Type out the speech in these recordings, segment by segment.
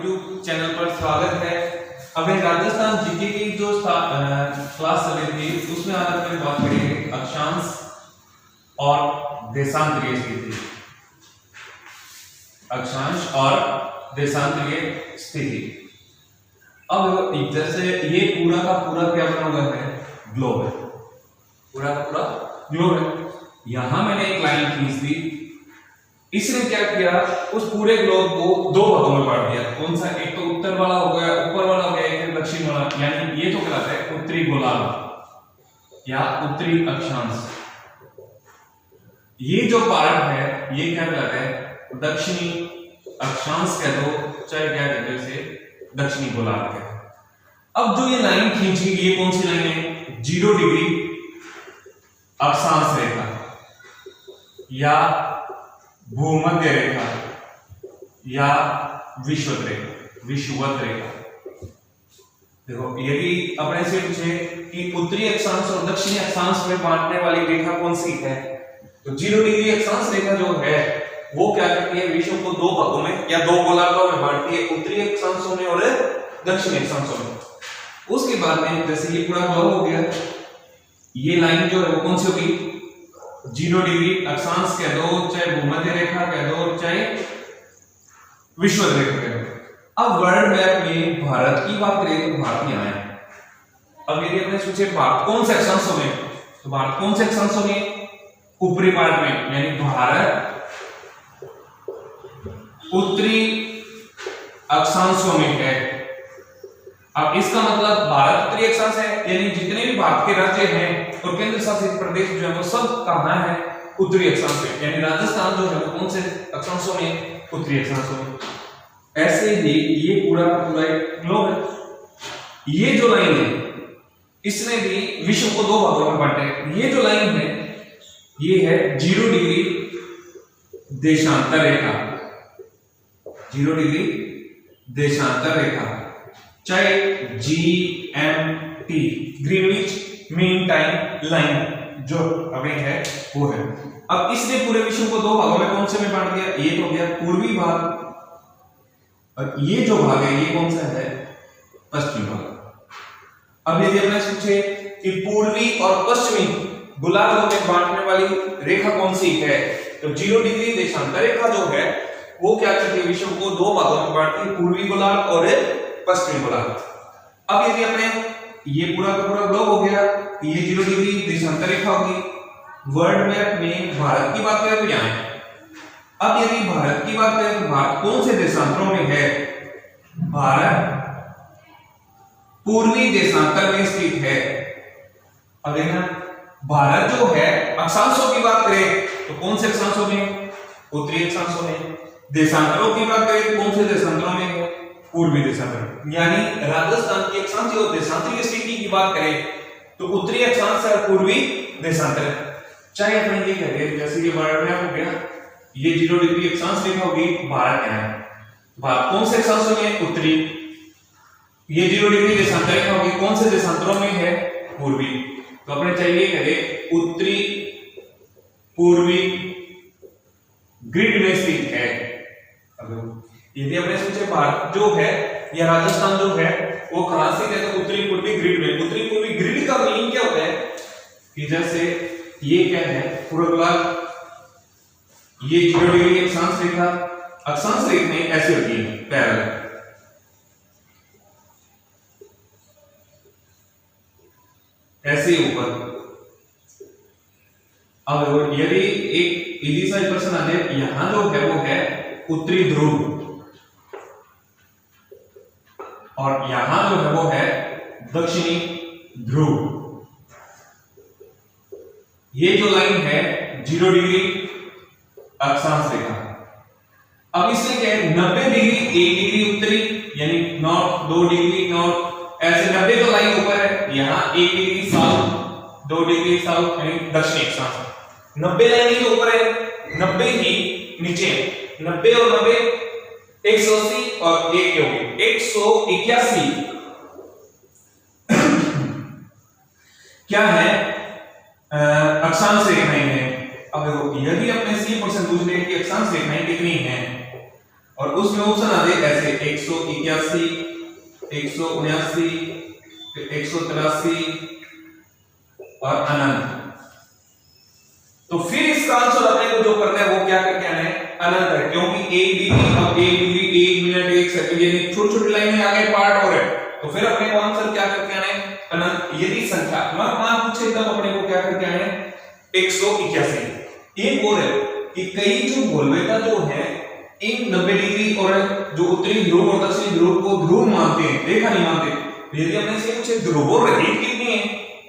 YouTube channel पर स्वागत है। अभी राजस्थान जीके की जो क्लास चल रही थी उसमें आज हम बात करेंगे अक्षांश और देशांतरीय स्थिति। अक्षांश और देशांतरीय स्थिति। अब जैसे ये पूरा का पूरा क्या बना हुआ है, ग्लोब है, पूरा का पूरा ग्लोब है। यहां मैंने एक लाइन खींच दी, इसने क्या किया, उस पूरे ग्लोब को दो भागों में बांट दिया। कौन सा? एक तो उत्तर वाला हो गया, ऊपर वाला हो गया, एक दक्षिण वाला, यानी ये तो कहलाता है उत्तरी गोलार्ध या उत्तरी अक्षांश। ये जो पार्ट है ये क्या कहलाता है, दक्षिणी अक्षांश कह दो, चाहे क्या कहते हैं इसे, दक्षिणी गोलार्ध कह दो। अब जो ये लाइन खींची, ये कौन सी लाइन है? 0 डिग्री अक्षांश रेखा या भूमध्य रेखा या विषुवत रेखा। देखो, यदि अपने से पूछे कि उत्तरी अक्षांश और दक्षिणी अक्षांश में बांटने वाली रेखा कौन सी है, तो 0 डिग्री अक्षांश रेखा जो है वो क्या करती है, विश्व को दो भागों में या दो गोलार्धों में बांटती है, उत्तरी अक्षांशों में और दक्षिणी अक्षांशों में। उसके बाद में जैसे ये पूरा ग्लोब हो गया, ये लाइन जो है वो कौन सी होगी? 0 डिग्री अक्षांश कह दो, चाहे भूमध्य रेखा कह दो, चाहे विषुवत रेखा कह दो। अब वर्ल्ड मैप में भारत की बात करें तो भारत यहां है। अब यदि अपने सोचे भारत कौन से अक्षांशों में, तो भारत कौन से अक्षांशों में? ऊपरी पार्ट में, यानी भारत उत्तरी अक्षांशों में है। अब इसका मतलब भारत उत्तरी अक्षांश है, यानी जितने भी भारत के राज्य हैं और केंद्र शासित प्रदेश जो है वो सब कहां है? उत्तरी अक्षांश में, यानी राजस्थान जो है वो कौन से अक्षांशों में? उत्तरी अक्षांशों में। ऐसे ही ये पूरा का पूरा एक ग्लोब है। ये जो लाइन है इसने भी विश्व को दो भागों में बांटे। ये जो लाइन है ये है 0 डिग्री देशांतर रेखा, 0 डिग्री देशांतर रेखा, चाहे GMT, Greenwich mean time line जो हमें है वो है। अब इसने पूरे विश्व को दो भागों में कौन से में बांट दिया? ये तो हो गया पूर्वी भाग, और ये जो भाग है ये कौन सा है? पश्चिमी भाग। अब यदि हमने पूछे कि पूर्वी और पश्चिमी गोलार्धों में बांटने वाली रेखा कौन सी है, तो 0 डिग्री देशांतर रेखा जो है वो क्या करती है, विश्व को दो भागों में बांटती है, पूर्वी गोलार्ध और पश्चिमी गोलार्ध। अब यदि अपने ये पूरा का पूरा ग्लोब हो गया, ये 0 डिग्री देशांतर रेखा होगी। वर्ल्ड मैप में भारत की बात करें तो यहाँ है। अब यदि भारत की बात करें तो भारत कौन से देशांतरों में है? भारत पूर्वी देशांतर में स्थित है। अब देखना, भारत जो है अक्षांशों की बात करें तो कौन से अक्षांशों में? उत्तरी अक्षांशों में। देशांतरों की बात करें तो कौन से देशांतरों में है? पूर्वी देशांतर। यानी राजस्थान की अक्षांश और देशांतरीय स्थिति की बात करें तो उत्तरी अक्षांश और पूर्वी देशांतर। चाहे अपने ये कहते हैं, जैसे ये वर्ल्ड मैप हो गया, ये 0 डिग्री अक्षांश रेखा होगी, भारत यहाँ है। भारत कौन से अक्षांशों में? उत्तरी। ये 0 डिग्री देशांतर रेखा होगी, कौन से देशांतरों में है? पूर्वी। तो अपने चाहिए करें उत्तरी पूर्वी ग्रिड में स्थित है। यदि अपने सोचे भारत जो है या राजस्थान जो है वो कहां से है, तो उत्तरी पूर्वी ग्रिड में। उत्तरी पूर्वी ग्रिड का मीनिंग क्या होता है कि जैसे ये क्या है, पूरा गोलार्ध, ये 0 डिग्री अक्षांश रेखा, अक्षांश रेखाएं ऐसी होती है पैरेलल, ऐसे ऊपर। अब यदि एक इजी सा क्वेश्चन आ जाए, यहां जो है वो है उत्तरी ध्रुव और यहां जो है वो है दक्षिणी ध्रुव। ये जो लाइन है 0 डिग्री अक्षांश रेखा। अब इसमें क्या है, 90 डिग्री 1 डिग्री उत्तरी, यानी नॉर्थ, 2 डिग्री नॉर्थ, ऐसे 90 तो लाइन ऊपर है, यहाँ 1 डिग्री साउथ, 2 डिग्री साउथ, यानी दक्षिणी अक्षांश। 90 लाइन ही तो ऊपर है, 90 ही नीचे। 90 और 90 180 और 1 हो गई 181 क्या है, अक्षांश रेखाएं हैं। अब देखो, यदि अपने से क्वेश्चन पूछ ले कि अक्षांश रेखाएं कितनी हैं और उसमें ऑप्शन आ जाए ऐसे 181, 179, 183 और अनंत। तो फिर इसका आंसर अपने को जो करना है वो क्या करके आना है, अनंत है, क्योंकि 1 डिग्री अब 1 डिग्री 1 मिनट 1 सेकंड ये छोटी छोटी लाइनें आगे पार्ट हो रहे हैं, तो फिर अपने को आंसर क्या करके आना है, अनंत। यदि संख्यात्मक मान पूछे तब अपने को क्या करके आना है, 181। एक और है कि कई जो गोलवेता जो है इन 90 डिग्री और जो उत्तरी ध्रुव और दक्षिणी ध्रुव को ध्रुव मानते हैं, रेखा नहीं मानते। यदि हमने से पूछे ध्रुव रहित कितनी है,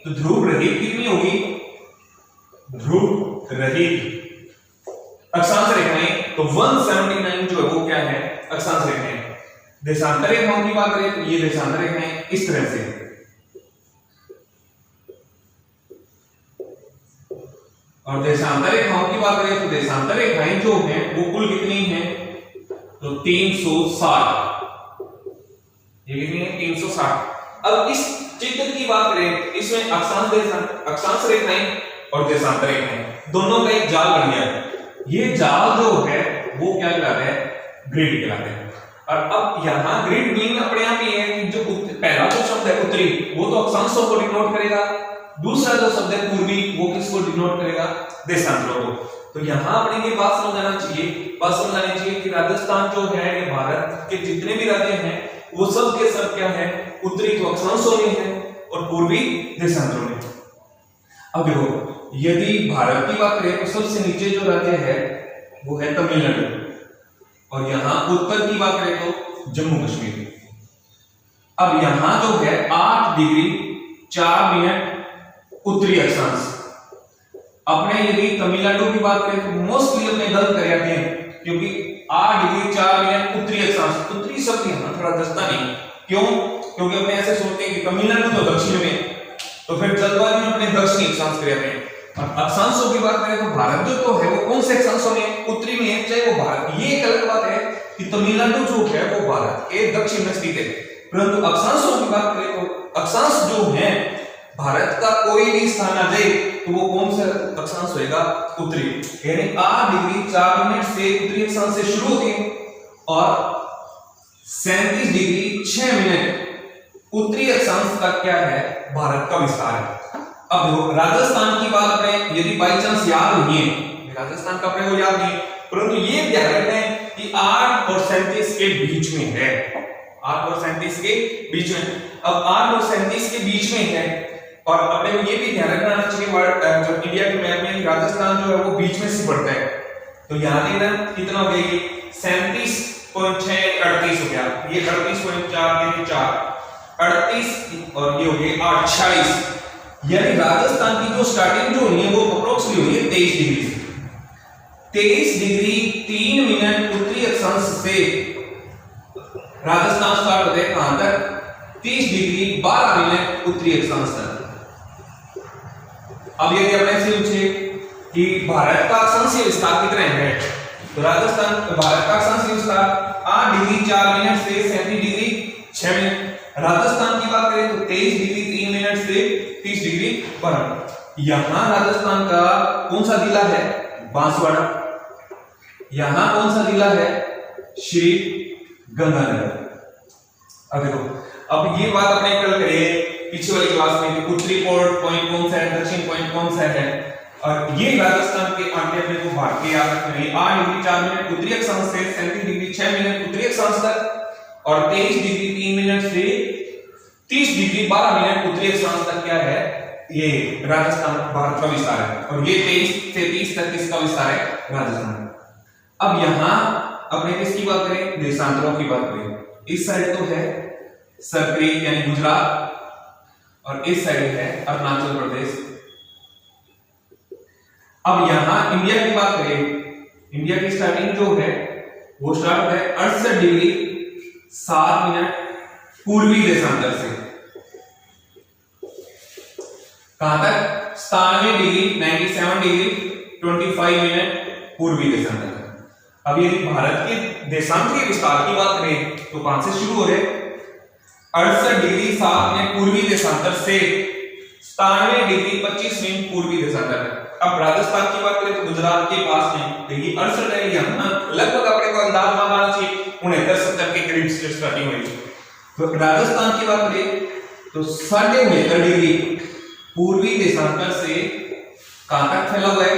तो ध्रुव रहित कितनी होगी, ध्रुव रहित अक्षांश रेखाएं, तो 179 जो है वो क्या है, अक्षांश रेखाएं। देशांतर रेखाओं की बात करें तो ये देशांतर रेखाएं इस तरह से, और देशांतर रेखाओं की बात करें तो देशांतर रेखाएं जो हैं वो कुल कितनी हैं, तो 360। ये कितनी है, 360। अब इस चित्र की बात करें, इसमें अक्षांश रेखाएं और देशांतर रेखाएं दोनों का एक जाल बन गया है। ये जाल जो है वो क्या कहलाता है, ग्रिड कहलाता है। और अब यहाँ ग्रिड मीन अपने आप ये है कि जो पहला जो शब्द है उत्तरी वो तो अक्षांशों को डिनोट करेगा, दूसरा जो शब्द है पूर्वी वो किसको डिनोट करेगा, देशांतरों को। तो यहाँ अपने ये बात समझानी चाहिए कि राजस्थान जो है ये भारत के जितने भी राज्य हैं वो सब के सब क्या है, उत्तरी तो अक्षांशों में है और पूर्वी देशांतरों में। अब देखो यदि भारत की बात करें तो सबसे नीचे जो राज्य है वो है तमिलनाडु, और यहाँ उत्तर की बात करें तो जम्मू कश्मीर। अब यहाँ जो है 8 डिग्री 4 मिनट उत्तरी अक्षांश। अपने यदि तमिलनाडु की बात करें तो मोस्टली अपने गलत कर जाते हैं, क्योंकि 8 डिग्री 4 मिनट उत्तरी अक्षांश, उत्तरी शब्द यहाँ थोड़ा दस्ता नहीं। क्यों? क्योंकि अपने ऐसे सोचते हैं कि तमिलनाडु तो दक्षिण में, तो फिर जलवायु में अपने दक्षिणी अक्षांश कर जाते हैं। और अक्षांशों की बात करें तो भारत जो तो है वो कौन से अक्षांशों में, उत्तरी में है, चाहे वो भारत। ये एक अलग बात है कि तमिलनाडु जो है वो भारत के दक्षिण में स्थित है, परंतु अक्षांशों की बात करें तो अक्षांश जो है भारत का कोई भी स्थान आ जाए तो वो कौन सा अक्षांश होगा, उत्तरी। यानी 8 डिग्री 4 मिनट से उत्तरी अक्षांश से शुरू होती है और 37 डिग्री 6 मिनट उत्तरी अक्षांश तक क्या है, भारत का विस्तार है। अब देखो राजस्थान की बात करें, यदि बाई चांस याद नहीं है, राजस्थान का अपने को याद नहीं, परंतु ये ध्यान रखें कि 8 और 37 के बीच में है, 8 और 37 के बीच में। अब 8 और 37 के बीच में है, और अपने को ये भी ध्यान रखना चाहिए जब इंडिया के मैप में राजस्थान जो है वो बीच में से पड़ता है, तो यहाँ देखना कितना हो गया, 37.6 38 हो गया, ये 38.4 38 और ये हो गए 8 46। यानी राजस्थान की जो स्टार्टिंग जो हुई है वो अप्रोक्सीमेटली हुई है 23 डिग्री से। 23 डिग्री 3 मिनट उत्तरी अक्षांश से राजस्थान स्टार्ट होता है कहां तक, 30 डिग्री 12 मिनट उत्तरी अक्षांश तक। अब यदि अपने से पूछे कि भारत का अक्षांशीय विस्तार कितना है, तो राजस्थान भारत का अक्षांशीय विस्तार 8 डिग्री 4 मिनट से 37 डिग्री 6 मिनट। राजस्थान की बात करें तो 23 डिग्री 3 मिनट से 30 डिग्री 12 मिनट। यहां राजस्थान का कौन सा जिला है, बांसवाड़ा। यहां कौन सा जिला है, श्री गंगानगर। अब देखो, अब ये बात अपने कल करें पीछे वाली क्लास में कि उत्तरी पॉइंट कौन सा है, दक्षिण पॉइंट कौन सा है, और ये राजस्थान के आंकड़े अपने को भाग के याद रखने हैं। 8 डिग्री 4 मिनट उत्तरी अक्षांश से 37 डिग्री 6 मिनट उत्तरी अक्षांश तक, और 23 डिग्री 3 मिनट से 30 डिग्री 12 मिनट उत्तरी अक्षांश तक क्या है, ये राजस्थान भारत का विस्तार है। और ये 23 से 30 तक किसका विस्तार है, राजस्थान। अब यहां अपने किसकी बात करें, देशांतरों की बात करें। इस साइड तो है सर्करी यानी गुजरात, और इस साइड है अरुणाचल प्रदेश। अब यहां इंडिया की बात करें, इंडिया की स्टार्टिंग जो है वो स्टार्ट होता है 68 डिग्री 7 मिनट पूर्वी देशांतर से, कहां तक, 97 डिग्री 97 डिग्री 25 मिनट पूर्वी देशांतर। अब यदि भारत के देशांतरीय विस्तार की बात करें तो कहां से शुरू हो रहे, 68 डिग्री 7 मिनट पूर्वी देशांतर से 97 डिग्री 25 मिनट पूर्वी देशांतर। अब राजस्थान की बात करें तो गुजरात के पास में तो ये 68 है, यहाँ लगभग अपने को अंदाज लगाना चाहिए 69-70 के करीब से स्टार्टिंग हुई। तो राजस्थान की बात करें तो 69.5 डिग्री पूर्वी देशांतर से कहां तक फैला हुआ है,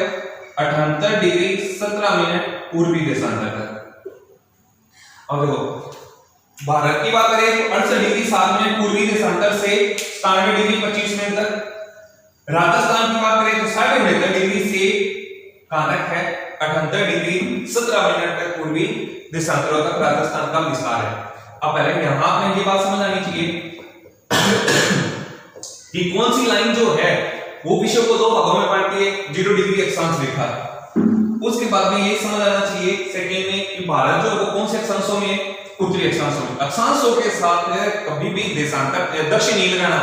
78 डिग्री 17 मिनट पूर्वी देशांतर तक। अब देखो भारत की बात करें तो 68 डिग्री 7 मिनट पूर्वी देशांतर से 97 डिग्री 25 मिनट तक। राजस्थान की बात करें तो 69 डिग्री से कहां तक है, 78 डिग्री 17 मिनट तक पूर्वी देशांतरों तक राजस्थान का विस्तार है। अब पहले यहां आपने ये बात समझ आनी चाहिए कि कौन सी लाइन जो है वो विश्व को दो भागों में बांटती है, 0 डिग्री अक्षांश रेखा। उसके बाद में ये समझ आना चाहिए सेकंड में कि भारत जो है वो कौन से अक्षांशों में, उत्तरी अक्षांशों में। अक्षांशों के साथ कभी भी देशांतर दक्षिण नहीं लगाना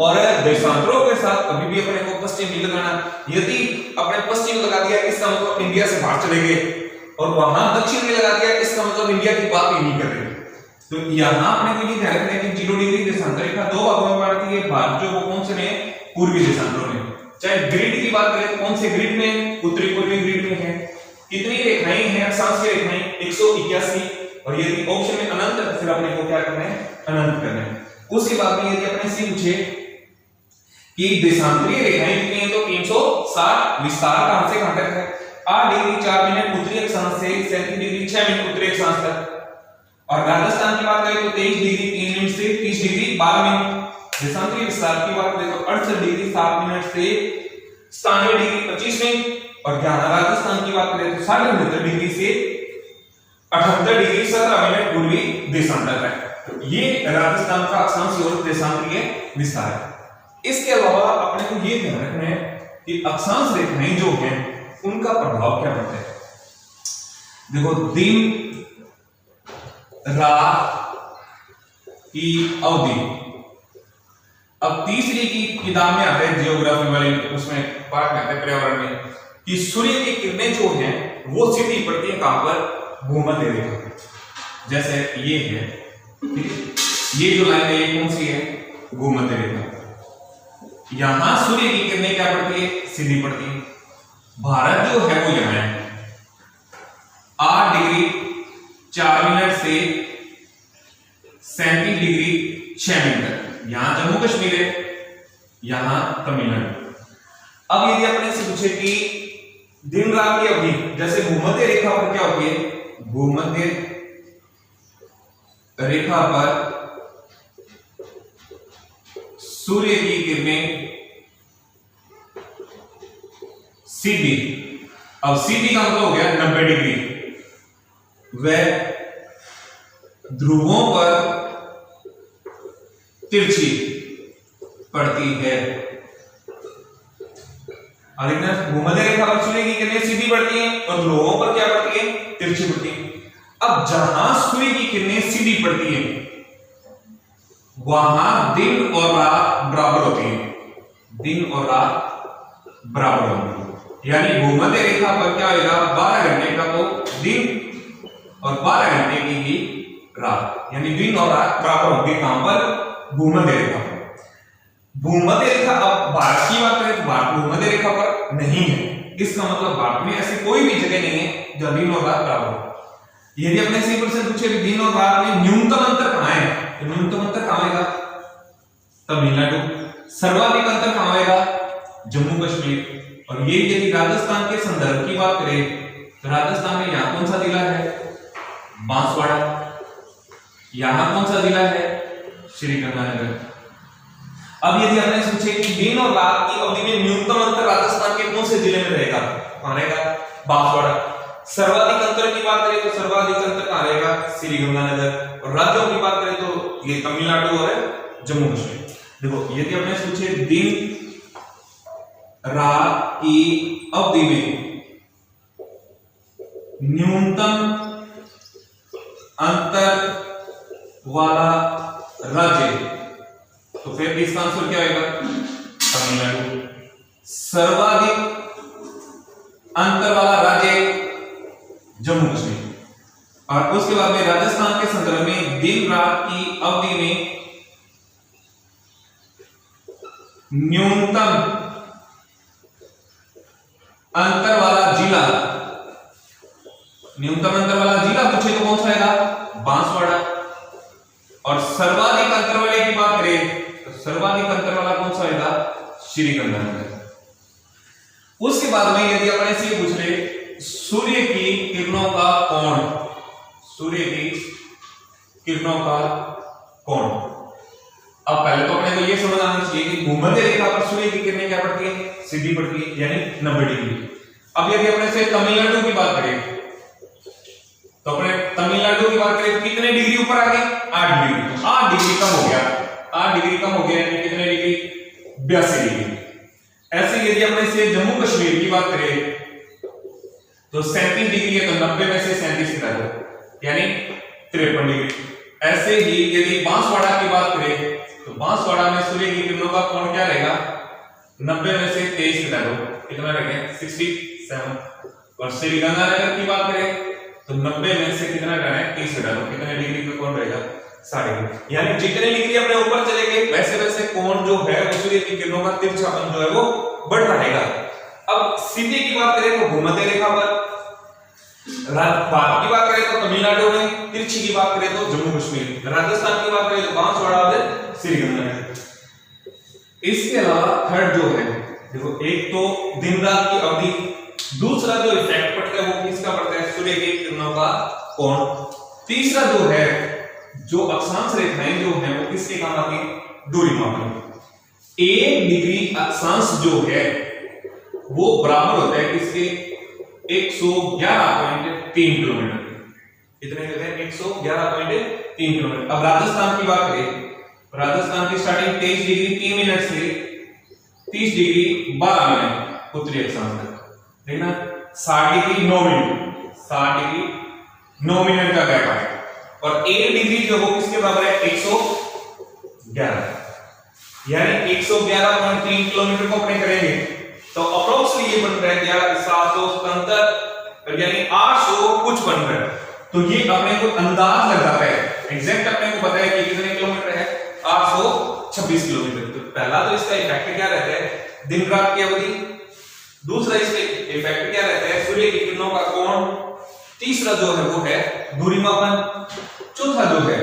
और देशांतरों के साथ कभी भी अपने को पश्चिम नहीं लगाना। यदि अपने पश्चिम लगा दिया इसका मतलब इंडिया से बाहर चले गए और वहां दक्षिण में लगा दिया इसका मतलब इंडिया की बात ही नहीं कर रहे। तो यहां अपने को ये ध्यान रखना है कि 0 डिग्री देशांतर रेखा दो भागों में बांटती है, भारत जो वो कौन से में, पूर्वी देशांतरों में। चाहे ग्रिड की बात करें तो कौन से ग्रिड में, उत्तरी पूर्वी ग्रिड में है। कितनी रेखाएं हैं, अक्षांश की रेखाएं 181, और यदि ऑप्शन में अनंत है तो फिर अपने को क्या करना है, अनंत करना है। उसके बाद में यदि अपने से पूछे कि देशांतरीय रेखाएं कितनी है तो 360, विस्तार कहां से कहां तक है, 8 डिग्री 4 मिनट उत्तरी अक्षांश से 37 डिग्री 6 मिनट उत्तरी अक्षांश तक। और राजस्थान की बात करें तो 23 डिग्री 3 मिनट से 30 डिग्री 12 मिनट। देशांतरीय विस्तार की बात करें तो 68 डिग्री 7 मिनट से 97 डिग्री 25 मिनट। और यहाँ राजस्थान की बात करें तो 69 डिग्री से 78 डिग्री 17 मिनट पूर्वी देशांतर है। ये राजस्थान का अक्षांश और देशांतरीय विस्तार है। इसके अलावा अपने को ये ध्यान रखना है कि अक्षांश रेखाएं जो हैं उनका प्रभाव क्या पड़ता है। देखो दिन रात की अवधि, अब तीसरी की किताब में आता है जियोग्राफी वाली, उसमें पाठ में आता है पर्यावरण में कि सूर्य की किरणें जो हैं वो सीधी पड़ती है कहां पर, भूमध्य रेखा। जैसे ये है, ये जो लाइन है ये कौन सी है, भूमध्य रेखा। यहां सूर्य की किरणें क्या पड़ती है, सीधी पड़ती है। भारत जो है वो यहां है 8 डिग्री 4 मिनट से 37 डिग्री 6 मिनट तक। यहां जम्मू कश्मीर है, यहां तमिलनाडु। अब यदि अपने से पूछे कि दिन रात की अवधि, जैसे भूमध्य रेखा पर क्या होती है, भूमध्य रेखा पर सूर्य की किरणें सीधी, अब सीधी का मतलब हो गया 90 डिग्री, वह ध्रुवों पर तिरछी पड़ती है। अधिकांश भूमध्य रेखा पर सूर्य की किरणें सीधी पड़ती हैं और ध्रुवों पर क्या पड़ती है, तिरछी पड़ती है। अब जहां सूर्य की किरणें सीधी पड़ती हैं वहां दिन और रात बराबर होती है, दिन और रात बराबर होती है। यानी भूमध्य रेखा पर क्या होगा, 12 घंटे का तो दिन और 12 घंटे की ही रात, यानी दिन और रात बराबर होगी। कहां पर, भूमध्य रेखा पर। भूमध्य रेखा, अब भारत की बात करें तो भारत भूमध्य रेखा पर नहीं है। इसका मतलब भारत में ऐसी कोई भी जगह नहीं है जहां दिन और रात बराबर हो। यदि अपने से प्रश्न पूछे कि दिन और रात में न्यूनतम अंतर कहां है, तो न्यूनतम अंतर कहां आएगा, तमिलनाडु। सर्वाधिक अंतर कहां आएगा, जम्मू कश्मीर। और ये यदि राजस्थान के संदर्भ की बात करें तो राजस्थान में यहां कौन सा जिला है, बांसवाड़ा। यहां कौन सा जिला है, श्री गंगानगर। अब यदि हमने पूछे कि दिन और रात की अवधि में न्यूनतम अंतर राजस्थान के कौन से जिले में रहेगा, कहां रहेगा, बांसवाड़ा। सर्वाधिक अंतर की बात करें तो सर्वाधिक अंतर कहां रहेगा, श्री गंगानगर। और राज्यों की बात करें तो ये तमिलनाडु और जम्मू कश्मीर। देखो यदि हमने पूछे दिन रात की अवधि में न्यूनतम अंतर वाला राज्य, तो फिर इसका आंसर क्या होगा, तमिलनाडु। सर्वाधिक अंतर वाला राज्य जम्मू कश्मीर। और उसके बाद में राजस्थान के संदर्भ में दिन रात की अवधि में न्यूनतम अंतर वाला जिला, न्यूनतम अंतर वाला जिला पूछे तो कौन सा आएगा? बांसवाड़ा। और सर्वाधिक अंतर वाले की बात करें तो सर्वाधिक अंतर वाला कौन सा आएगा? श्रीगंगानगर। उसके बाद में यदि अपने से पूछ ले सूर्य की किरणों का कोण, सूर्य की किरणों का कोण, अब पहले तो अपने को यह समझ आना चाहिए कि भूमध्य रेखा पर सूर्य की किरणें क्या पड़ती है? सीधी पड़ती है, यानी 90 डिग्री। अब यदि अपने से तमिलनाडु की बात करें तो अपने तमिलनाडु की बात करें तो कितने डिग्री ऊपर आ गए? 8 डिग्री। 8 डिग्री कम हो गया, 8 डिग्री कम हो गया, यानी कितने डिग्री? 82 डिग्री। ऐसे यदि अपने से जम्मू कश्मीर की बात करें तो 37 डिग्री है, तो 90 में से 37 घटा दो, यानी 53 डिग्री। ऐसे ही यदि बांसवाड़ा की बात करें तो बांसवाड़ा में सूर्य की किरणों का कोण क्या रहेगा? 90 में से 23 घटा दो, कितना रहेगा? 67। और श्रीगंगानगर की बात करें तो 90 में से कितना घटाना है? 30 घटा दो, कितने डिग्री का कोण रहेगा? 60। यानी जितने डिग्री अपने ऊपर चले गए वैसे वैसे कोण जो है वो सूर्य की किरणों का तिरछापन जो है वो बढ़ता रहेगा। अब सीधे की बात करें तो भूमध्य रेखा पर, भारत की बात करें तो तमिलनाडु में, तिरछी की बात करें तो जम्मू कश्मीर, राजस्थान की बात करें तो बांसवाड़ा और श्रीगंगानगर। इसके अलावा थर्ड जो है देखो, एक तो दिन रात की अवधि, दूसरा जो इफेक्ट पड़ता है वो किसका पड़ता है? सूर्य की किरणों का कोण। तीसरा जो है जो अक्षांश रेखाएं जो है वो किसके काम आती है? दूरी मापन। 1 डिग्री अक्षांश जो है वो बराबर होता है किसके? 111.3 किलोमीटर। कितने कहते हैं? 111.3 किलोमीटर। अब राजस्थान की बात करें, राजस्थान की स्टार्टिंग 23 डिग्री 3 मिनट से 30 डिग्री 12 मिनट उत्तरी अक्षांश तक, देखना 60 डिग्री 9 मिनट, 60 डिग्री 9 मिनट का गैप है। और 1 डिग्री जो वो किसके बराबर है? 111, यानी 111.3 किलोमीटर को अपने करेंगे तो अप्रोक्सीमेटली ये बन रहा है 11,777, यानी 800 कुछ बन रहा है। तो ये अपने को अंदाज लग जाता है, एग्जैक्ट अपने को पता है कि कितने किलोमीटर है? 826 किलोमीटर। तो पहला तो इसका इफेक्ट क्या रहता है? दिन रात की अवधि। दूसरा इसका इफेक्ट क्या रहता है? सूर्य की किरणों का कोण। तीसरा जो है वो है दूरी मापन। चौथा जो है,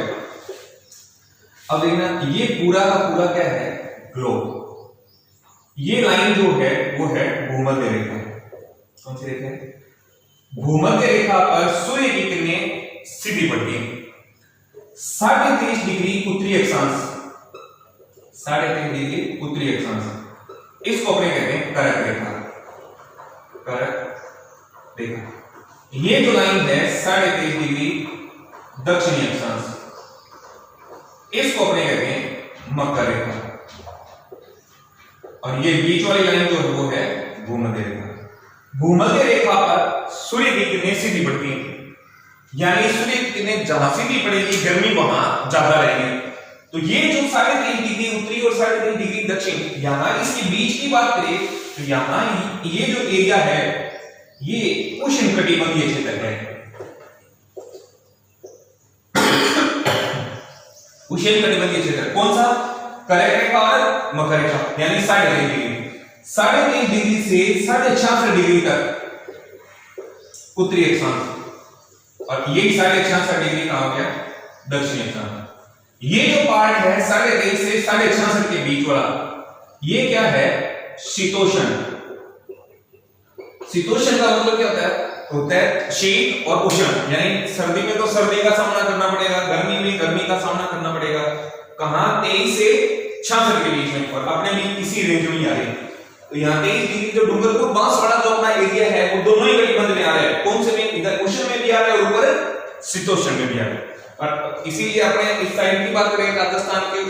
अब देखना ये पूरा का पूरा क्या है? ग्लोब। ये लाइन जो है वो है भूमध्य रेखा। कौन सी रेखा है? भूमध्य रेखा पर सूर्य की किरणें सीधी पड़ती है। 23.5 डिग्री उत्तरी अक्षांश, 23.5 डिग्री उत्तरी अक्षांश, इसको अपने कहते हैं करक रेखा। करक रेखा ये जो लाइन है 23.5 डिग्री दक्षिणी अक्षांश, इसको अपने कहते हैं मकर रेखा। और ये बीच वाली लाइन जो है वो है भूमध्य रेखा। भूमध्य रेखा पर सूर्य की किरणें सीधी पड़ती हैं, यानी सूर्य की किरणें जहां सीधी पड़ेगी गर्मी वहां ज्यादा रहेगी। तो ये जो 23.5 डिग्री उत्तरी और 23.5 डिग्री दक्षिण, यहां इसके बीच की बात करें तो यहां ये जो एरिया है ये उष्णकटिबंधीय क्षेत्र है। उष्णकटिबंधीय क्षेत्र कौन सा? करक रेखा और मकर रेखा, यानी 23.5 डिग्री, 23.5 डिग्री से 66.5 डिग्री तक उत्तरी अक्षांश, और ये 66.5 डिग्री कहां हो गया? दक्षिणी अक्षांश। ये जो पार्ट है 23.5 से 66.5 के बीच वाला, ये क्या है? शीतोष्ण। शीतोष्ण का मतलब क्या होता है? होता है शीत और उष्ण, यानी सर्दी में तो सर्दी का सामना करना पड़ेगा, गर्मी में गर्मी का सामना करना पड़ेगा। कहां? 23 से 66 के बीच में, और अपने भी इसी रेंज में आ रहे हैं। तो यहाँ 23 डिग्री जो डूंगरपुर बांसवाड़ा जो अपना एरिया है वो दोनों ही कटिबंध में आ रहे हैं। कौन से में? इधर उष्ण में भी आ रहा है और ऊपर शीतोष्ण में भी आ रहा है। और इसीलिए अपने इस साइड की बात करें, राजस्थान की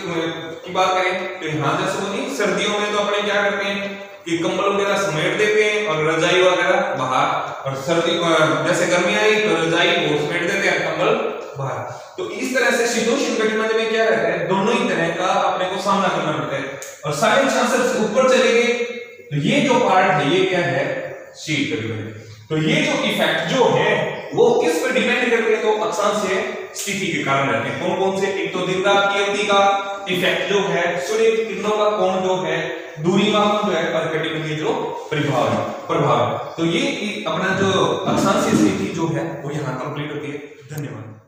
बात करें तो यहाँ जैसे वो नहीं, सर्दियों में तो अपने क्या करते हैं कि कंबल वगैरह समेट देते हैं और रजाई वगैरह बाहर, और सर्दी जैसे गर्मी आई तो रजाई वो समेट देते हैं, कंबल बाहर। तो इस तरह से शीतोष्ण कटिबंध में क्या रहता है? दोनों ही तरह का अपने को सामना करना पड़ता है। और 66.5 से ऊपर चले गए तो ये जो पार्ट है ये क्या है? शीत कटिबंध। तो ये जो इफेक्ट जो है वो किस पर डिपेंड करते हैं, तो अक्षांशीय स्थिति के कारण रहते हैं। कौन कौन से, एक तो दीर्घात की अवधि का इफेक्ट जो है, सूर्य की किरणों का कोण जो है, दूरी मापन जो है, और कटिबंधीय जो प्रभाव है। तो ये अपना जो अक्षांशीय स्थिति जो है वो यहाँ कंप्लीट होती है। धन्यवाद।